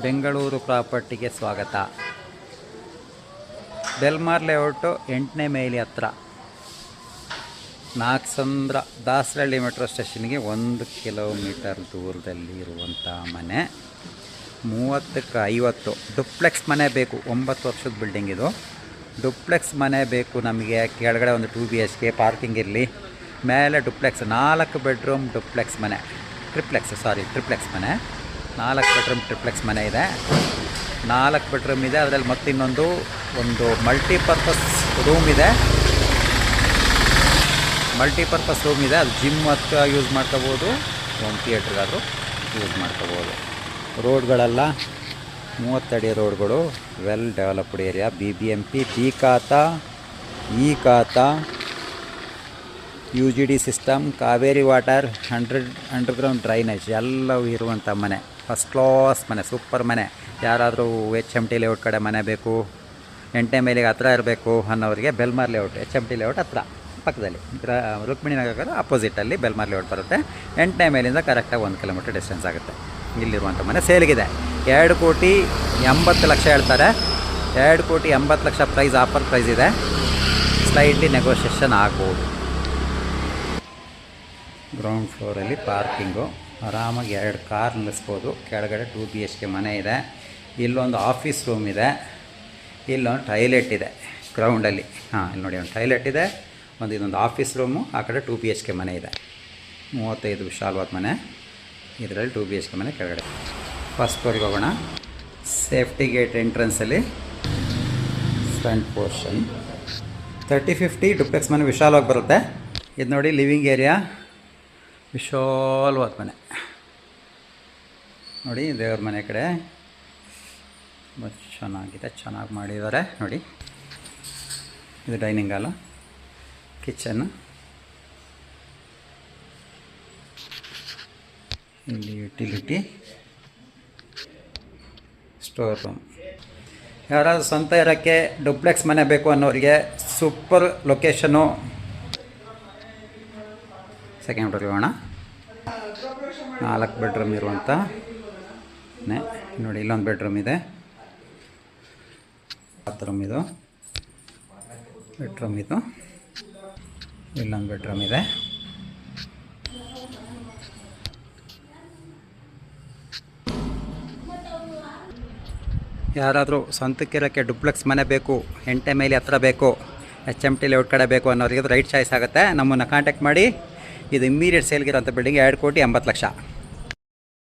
ಬೆಂಗಳೂರು ಪ್ರಾಪರ್ಟಿಗೆ ಸ್ವಾಗತ. ಬೆಲ್ಮಾರ್ layout 8ನೇ mile ಹತ್ರ, Nagasandra Dasarahalli metro ಸ್ಟೇಷನ್ಗೆ 1 ಕಿಲೋಮೀಟರ್ ದೂರದಲ್ಲಿ ಇರುವಂಥ ಮನೆ. 30ಕ್ಕೆ 50 ಡುಪ್ಲೆಕ್ಸ್ ಮನೆ ಬೇಕು. 9 ವರ್ಷದ ಬಿಲ್ಡಿಂಗ್ ಇದು. ಡುಪ್ಲೆಕ್ಸ್ ಮನೆ ಬೇಕು ನಮಗೆ. ಕೆಳಗಡೆ ಒಂದು 2 BHK ಪಾರ್ಕಿಂಗ್ ಇರಲಿ, ಮೇಲೆ ಡುಪ್ಲೆಕ್ಸ್ 4 ಬೆಡ್ರೂಮ್ ಡುಪ್ಲೆಕ್ಸ್ ಮನೆ, ಟ್ರಿಪ್ಲೆಕ್ಸ್ ಮನೆ. 4 ಬೆಡ್ರೂಮ್ ಟ್ರಿಪ್ಲೆಕ್ಸ್ ಮನೆ ಇದೆ. 4 ಬೆಡ್ರೂಮ್ ಇದೆ. ಅದರಲ್ಲಿ ಮತ್ತಿನ್ನೊಂದು ಮಲ್ಟಿಪರ್ಪಸ್ ರೂಮ್ ಇದೆ. ಅದು ಜಿಮ್ ಹತ್ರ ಯೂಸ್ ಮಾಡ್ಕೋಬೋದು, ಹೋಮ್ ಥಿಯೇಟ್ರಿಗಾದರೂ ಯೂಸ್ ಮಾಡ್ಕೋಬೋದು. ರೋಡ್ಗಳೆಲ್ಲ 30 ಅಡಿ ರೋಡ್ಗಳು, well developed area. BBMP, B ಖಾತಾ, ಇ ಖಾತಾ, UGD system, Kaveri water, 100 underground drainage ಎಲ್ಲವೂ ಇರುವಂಥ ಮನೆ. ಫಸ್ಟ್ ಕ್ಲಾಸ್ ಮನೆ, ಸೂಪರ್ ಮನೆ. ಯಾರಾದರೂ HMT ಲೇಔಟ್ ಕಡೆ ಮನೆ ಬೇಕು, 8ನೇ ಮೈಲಿಗೆ ಹತ್ರ ಇರಬೇಕು ಅನ್ನೋರಿಗೆ ಬೆಲ್ಮಾರ್ ಲೇಔಟ್, HMT ಲೇಔಟ್ ಹತ್ರ ಪಕ್ಕದಲ್ಲಿ, ರುಕ್ಮಿಣಿ ನಗರ ಅಪೋಸಿಟಲ್ಲಿ ಬೆಲ್ಮಾರ್ ಲೇಔಟ್ ಬರುತ್ತೆ. 8ನೇ ಮೈಲಿಂದ ಕರೆಕ್ಟಾಗಿ 1 ಕಿಲೋಮೀಟರ್ ಡಿಸ್ಟೆನ್ಸ್ ಆಗುತ್ತೆ. ಇಲ್ಲಿರುವಂಥ ಮನೆ ಸೇಲ್ಗಿದೆ. 2,80,00,000 ಹೇಳ್ತಾರೆ. 2,80,00,000 ಪ್ರೈಸ್, ಆಫರ್ ಪ್ರೈಸ್ ಇದೆ. ಸ್ಲೈಟ್ಲಿ ನೆಗೋಷಿಯೇಷನ್ ಆಗ್ಬೋದು. ಗ್ರೌಂಡ್ ಫ್ಲೋರಲ್ಲಿ ಪಾರ್ಕಿಂಗು, ಆರಾಮಾಗಿ 2 ಕಾರ್ ನಿಲ್ಲಿಸ್ಬೋದು. ಕೆಳಗಡೆ 2 BHK ಮನೆ ಇದೆ. ಇಲ್ಲೊಂದು ಆಫೀಸ್ ರೂಮ್ ಇದೆ, ಇಲ್ಲೊಂದು ಟಾಯ್ಲೆಟ್ ಇದೆ ಗ್ರೌಂಡಲ್ಲಿ. ಇಲ್ಲಿ ನೋಡಿ, ಒಂದು ಟಾಯ್ಲೆಟ್ ಇದೆ, ಇದೊಂದು ಆಫೀಸ್ ರೂಮು. ಆ ಕಡೆ 2 BHK ಮನೆ ಇದೆ. 35 ವಿಶಾಲವಾದ ಮನೆ. ಇದರಲ್ಲಿ 2 BHK ಮನೆ ಕೆಳಗಡೆ. ಫಸ್ಟ್ ಫ್ಲೋರಿಗೆ ಹೋಗೋಣ. ಸೇಫ್ಟಿ ಗೇಟ್ ಎಂಟ್ರೆನ್ಸಲ್ಲಿ ಫ್ರಂಟ್ ಪೋರ್ಷನ್ 30-50 ಡುಪ್ಲೆಕ್ಸ್ ಮನೆ ವಿಶಾಲವಾಗಿ ಬರುತ್ತೆ. ಇದು ನೋಡಿ, ಲಿವಿಂಗ್ ಏರಿಯಾ, ವಿಶಾಲವಾದ ಮನೆ. ನೋಡಿ, ದೇವ್ರ ಮನೆ ಕಡೆ ಚೆನ್ನಾಗಿದೆ, ಚೆನ್ನಾಗಿ ಮಾಡಿದ್ದಾರೆ ನೋಡಿ. ಇದು ಡೈನಿಂಗ್ ಹಾಲು, ಕಿಚನ್, ಇಲ್ಲಿ ಯುಟಿಲಿಟಿ, ಸ್ಟೋರ್ ರೂಮ್. ಯಾರಾದರೂ ಸ್ವಂತ ಇರೋಕ್ಕೆ ಡುಪ್ಲೆಕ್ಸ್ ಮನೆ ಬೇಕು ಅನ್ನೋರಿಗೆ ಸೂಪರ್ ಲೊಕೇಶನು. ಸೆಕೆಂಡ್ ಫ್ಲೋರ್ಗೆ ಹೋಗೋಣ. 4 ಬೆಡ್ರೂಮ್ ಇರುವಂಥ ಮನೆ ನೋಡಿ. ಇಲ್ಲೊಂದು ಬೆಡ್ರೂಮ್ ಇದೆ, ಬಾತ್ರೂಮ್ ಇದು, ಬೆಡ್ರೂಮ್ ಇದು, ಇಲ್ಲೊಂದು ಬೆಡ್ರೂಮ್ ಇದೆ. ಯಾರಾದರೂ ಸ್ವಂತಕ್ಕಿರೋಕ್ಕೆ ಡುಪ್ಲೆಕ್ಸ್ ಮನೆ ಬೇಕು, 8ನೇ ಮೈಲಿ ಹತ್ರ ಬೇಕು, HMT ಲೇಔಟ್ ಕಡೆ ಬೇಕು ಅನ್ನೋರಿಗೆ ರೈಟ್ ಚಾಯ್ಸ್ ಆಗುತ್ತೆ. ನಮ್ಮನ್ನು ಕಾಂಟ್ಯಾಕ್ಟ್ ಮಾಡಿ. ಇದು ಇಮ್ಮಿಡಿಯೇಟ್ ಸೇಲ್ಗಿರೋಂಥ ಬಿಲ್ಡಿಂಗ್, 2,80,00,000.